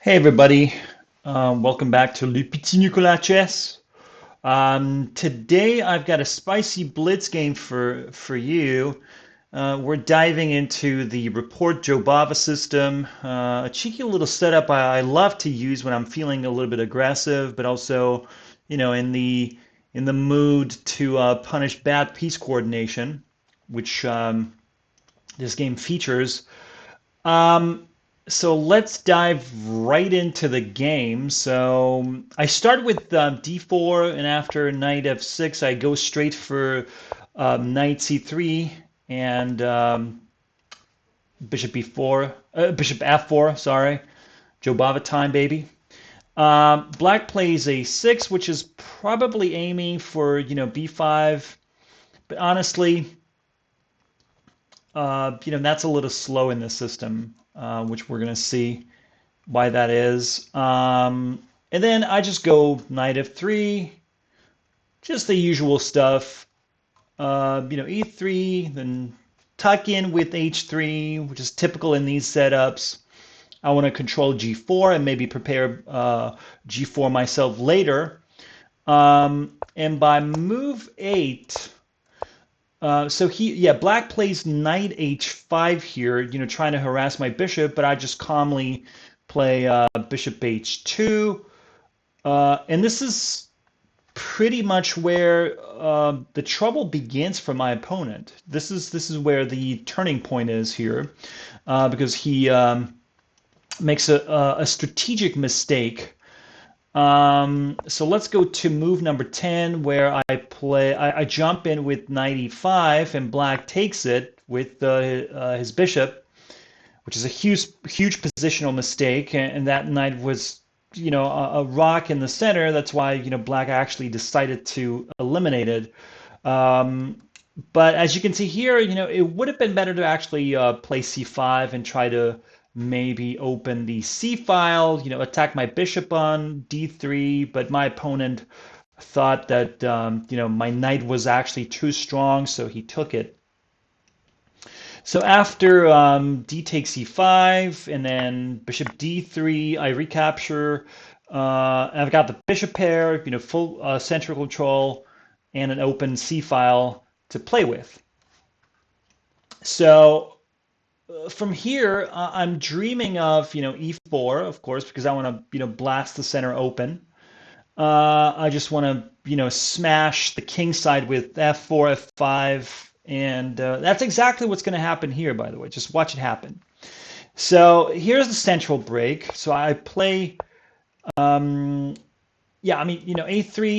Hey everybody, welcome back to Le Petit Nicolas chess. Today I've got a spicy blitz game for you. We're diving into the Rapport-Jobava system, a cheeky little setup I love to use when I'm feeling a little bit aggressive, but also, in the mood to punish bad piece coordination, which this game features. Um, so let's dive right into the game. So I start with d4, and after knight f6, I go straight for knight c3 and bishop b4, bishop f4. Sorry, Jobava time, baby. Black plays a6, which is probably aiming for b5, but honestly, that's a little slow in this system, which we're going to see why that is. And then I just go knight f3, just the usual stuff. E3, then tuck in with h3, which is typical in these setups. I want to control g4 and maybe prepare g4 myself later. And by move 8, black plays knight h5 here, trying to harass my bishop, but I just calmly play bishop h2. And this is pretty much where the trouble begins for my opponent. This is where the turning point is here, because he makes a strategic mistake. So let's go to move number 10, where I jump in with knight e5, and black takes it with his bishop, which is a huge positional mistake, and that knight was, a rock in the center. That's why, black actually decided to eliminate it. But as you can see here, it would have been better to actually play c5 and try to maybe open the c file, attack my bishop on d3. But my opponent thought that, my knight was actually too strong, so he took it. So after d takes e5 and then bishop d3, I recapture. I've got the bishop pair, full central control, and an open c file to play with. So from here, I'm dreaming of e4, of course, because I want to blast the center open. I just want to smash the king side with f4, f5, and that's exactly what's going to happen here. By the way, just watch it happen. So here's the central break. So I play, a3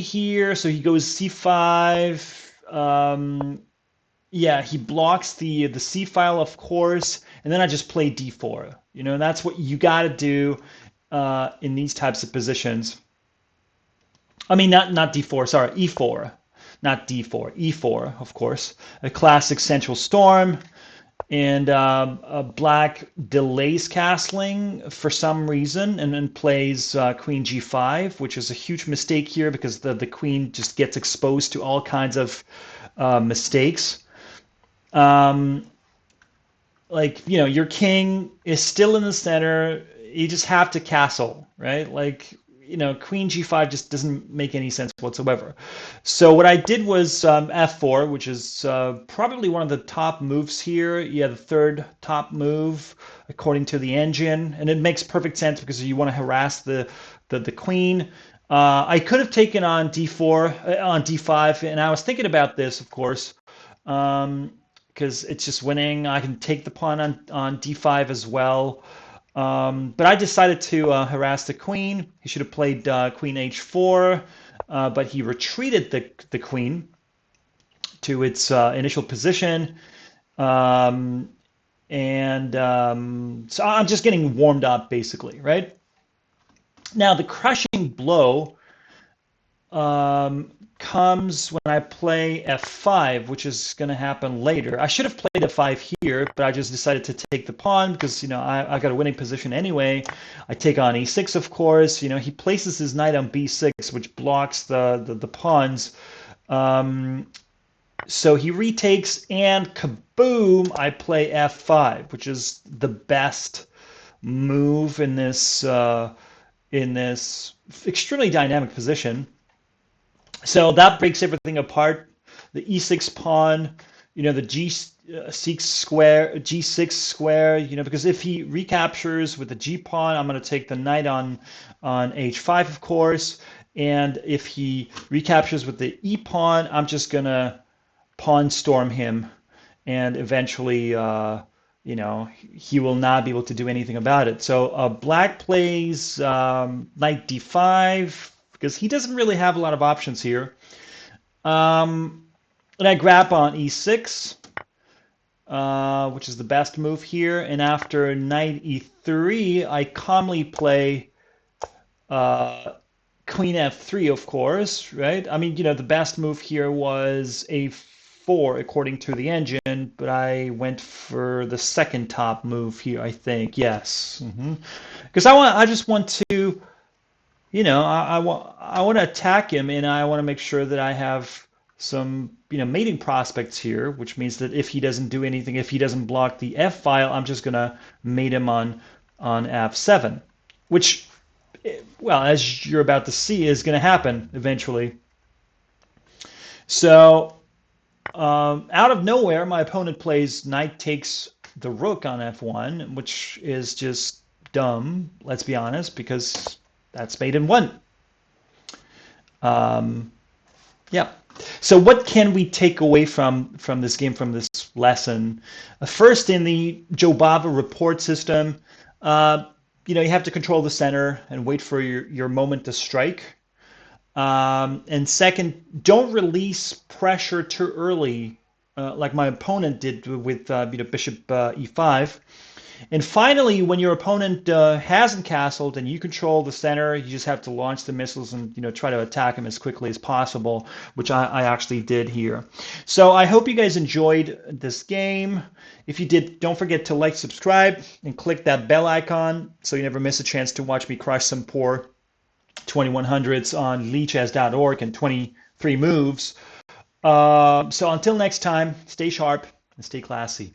here. So he goes c5. Yeah, he blocks the c file, of course, and then I just play d4. That's what you got to do in these types of positions. I mean, not d4, sorry, e4, not d4, e4, of course. A classic central storm, and black delays castling for some reason, and then plays queen g5, which is a huge mistake here because the queen just gets exposed to all kinds of mistakes. Your king is still in the center. You just have to castle, right? Queen g5 just doesn't make any sense whatsoever. So what I did was f4, which is probably one of the top moves here. Yeah, the third top move according to the engine, and it makes perfect sense because you want to harass the queen. I could have taken on d4 on d5, and I was thinking about this, of course. Because it's just winning. I can take the pawn on d5 as well. But I decided to harass the queen. He should have played queen h4, but he retreated the queen to its initial position. So I'm just getting warmed up, basically, right? Now, the crushing blow comes when I play f5, which is going to happen later. I should have played f5 here, but I just decided to take the pawn because, I got a winning position anyway. I take on e6, of course. He places his knight on b6, which blocks the pawns. So he retakes, and kaboom, I play f5, which is the best move in this extremely dynamic position. So that breaks everything apart. The e6 pawn, the g6 square, because if he recaptures with the g pawn, I'm going to take the knight on h5, of course. And if he recaptures with the e pawn, I'm just going to pawn storm him, and eventually, he will not be able to do anything about it. So black plays knight d5 because he doesn't really have a lot of options here. And I grab on e6, which is the best move here. And after knight e3, I calmly play queen f3, of course, right? I mean, the best move here was a4 according to the engine, but I went for the second top move here, I think. Yes. Because I just want to, I want to attack him, and I want to make sure that I have some, mating prospects here, which means that if he doesn't do anything, if he doesn't block the f file, I'm just gonna mate him on f7, which, well, as you're about to see, is going to happen eventually. So out of nowhere, my opponent plays knight takes the rook on f1, which is just dumb, let's be honest, because that's mate in one. Yeah. So what can we take away from this game, from this lesson? First, in the JoeVick report system, you have to control the center and wait for your moment to strike. And second, don't release pressure too early, like my opponent did with bishop e5. And finally, when your opponent hasn't castled and you control the center, you just have to launch the missiles and try to attack him as quickly as possible, which I actually did here. So I hope you guys enjoyed this game. If you did, don't forget to like, subscribe, and click that bell icon so you never miss a chance to watch me crush some poor 2100s on lichess.org and 23 moves. So until next time, stay sharp and stay classy.